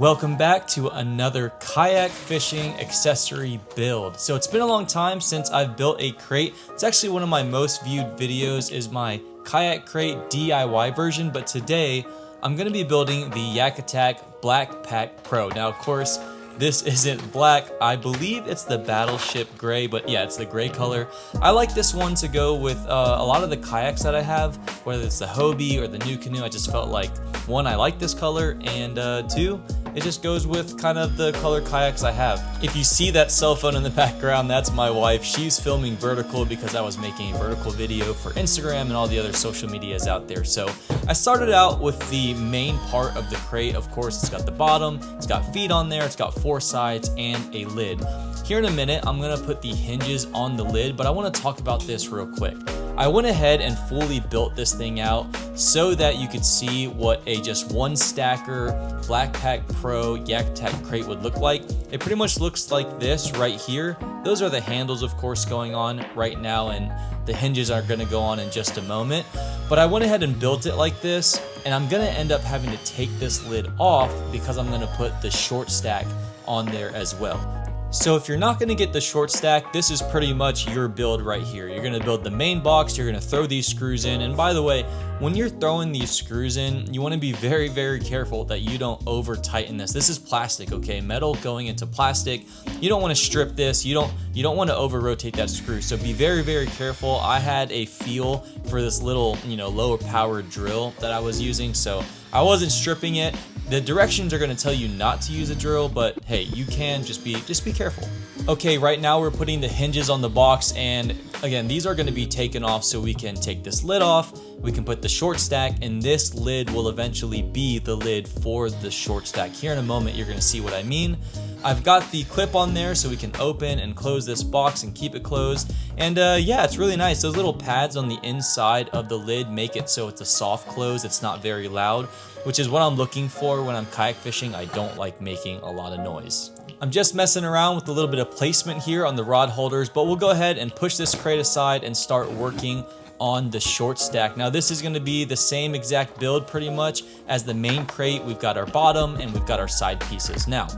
Welcome back to another kayak fishing accessory build. So it's been a long time since I've built a crate. It's actually one of my most viewed videos is my kayak crate DIY version, but today I'm going to be building the Kayak BlackPak Pro. Now, of course, this isn't black. I believe it's the Battleship gray, but yeah, it's the gray color. I like this one to go with a lot of the kayaks that I have, whether it's the Hobie or the New Canoe. I just felt like, one, I like this color, and two, it just goes with kind of the color kayaks I have. If you see that cell phone in the background, that's my wife. She's filming vertical because I was making a vertical video for Instagram and all the other social medias out there. So I started out with the main part of the crate. Of course, it's got the bottom, it's got feet on there, it's got 4 sides and a lid. Here in a minute, I'm gonna put the hinges on the lid, but I wanna talk about this real quick. I went ahead and fully built this thing out so that you could see what a just one stacker BlackPak Pro Kayak crate would look like. It pretty much looks like this right here. Those are the handles, of course, going on right now, and the hinges are gonna go on in just a moment. But I went ahead and built it like this, and I'm gonna end up having to take this lid off because I'm gonna put the ShortStak on there as well. So if you're not gonna get the ShortStak, this is pretty much your build right here. You're gonna build the main box, you're gonna throw these screws in, and by the way, when you're throwing these screws in, you wanna be very, very careful that you don't over tighten this. This is plastic, okay? Metal going into plastic. You don't wanna strip this, you don't wanna over rotate that screw, so be very, very careful. I had a feel for this little, lower power drill that I was using, so I wasn't stripping it. The directions are gonna tell you not to use a drill, but hey, you can just be careful. Okay, right now we're putting the hinges on the box, and again, these are gonna be taken off so we can take this lid off, we can put the ShortStak, and this lid will eventually be the lid for the ShortStak. Here in a moment, you're gonna see what I mean. I've got the clip on there so we can open and close this box and keep it closed. And yeah, it's really nice. Those little pads on the inside of the lid make it so it's a soft close. It's not very loud, which is what I'm looking for when I'm kayak fishing. I don't like making a lot of noise. I'm just messing around with a little bit of placement here on the rod holders, but we'll go ahead and push this crate aside and start working on the ShortStak. Now this is going to be the same exact build pretty much as the main crate. We've got our bottom and we've got our side pieces. Now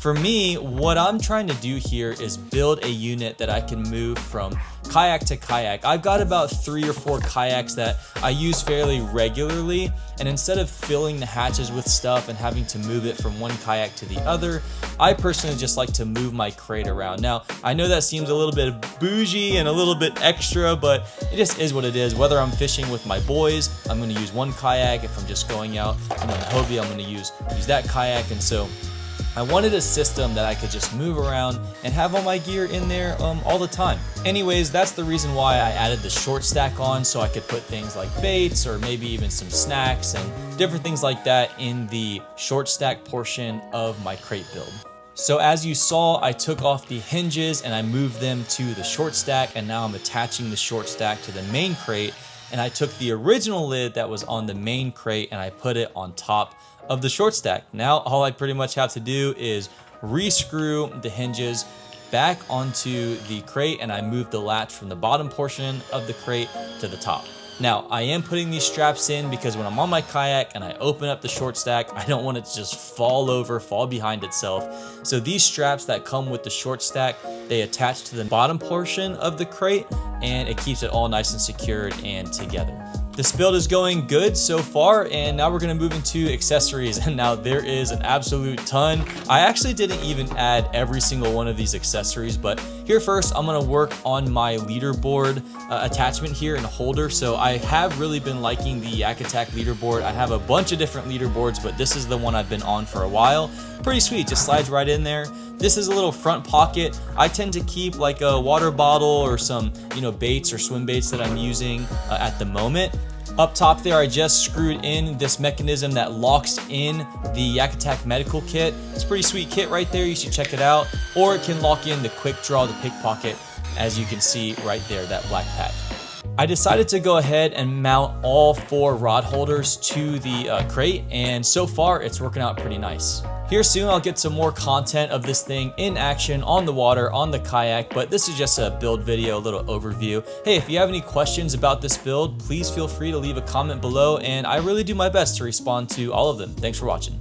for me, what I'm trying to do here is build a unit that I can move from kayak to kayak. I've got about 3 or 4 kayaks that I use fairly regularly, and instead of filling the hatches with stuff and having to move it from one kayak to the other, I personally just like to move my crate around. Now, I know that seems a little bit bougie and a little bit extra, but it just is what it is. Whether I'm fishing with my boys, I'm gonna use one kayak. If I'm just going out on the Hobie, I'm gonna use that kayak, and so I wanted a system that I could just move around and have all my gear in there all the time. Anyways, that's the reason why I added the ShortStak on, so I could put things like baits or maybe even some snacks and different things like that in the ShortStak portion of my crate build. So as you saw, I took off the hinges and I moved them to the ShortStak, and now I'm attaching the ShortStak to the main crate, and I took the original lid that was on the main crate and I put it on top of the ShortStak. Now all I pretty much have to do is rescrew the hinges back onto the crate, and I move the latch from the bottom portion of the crate to the top. Now I am putting these straps in because when I'm on my kayak and I open up the ShortStak, I don't want it to just fall behind itself. So these straps that come with the ShortStak, they attach to the bottom portion of the crate, and it keeps it all nice and secured and together. This build is going good so far, and now we're gonna move into accessories, and now there is an absolute ton. I actually didn't even add every single one of these accessories, but here first, I'm gonna work on my leaderboard attachment here and holder. So I have really been liking the Kayak leaderboard. I have a bunch of different leaderboards, but this is the one I've been on for a while. Pretty sweet, just slides right in there. This is a little front pocket. I tend to keep like a water bottle or some, baits or swim baits that I'm using at the moment. Up top there, I just screwed in this mechanism that locks in the Kayak medical kit. It's a pretty sweet kit right there. You should check it out. Or it can lock in the quick draw, the pickpocket, as you can see right there, that BlackPak. I decided to go ahead and mount all 4 rod holders to the crate, and so far it's working out pretty nice. Here soon I'll get some more content of this thing in action on the water, on the kayak, but this is just a build video, a little overview. Hey, if you have any questions about this build, please feel free to leave a comment below, and I really do my best to respond to all of them. Thanks for watching.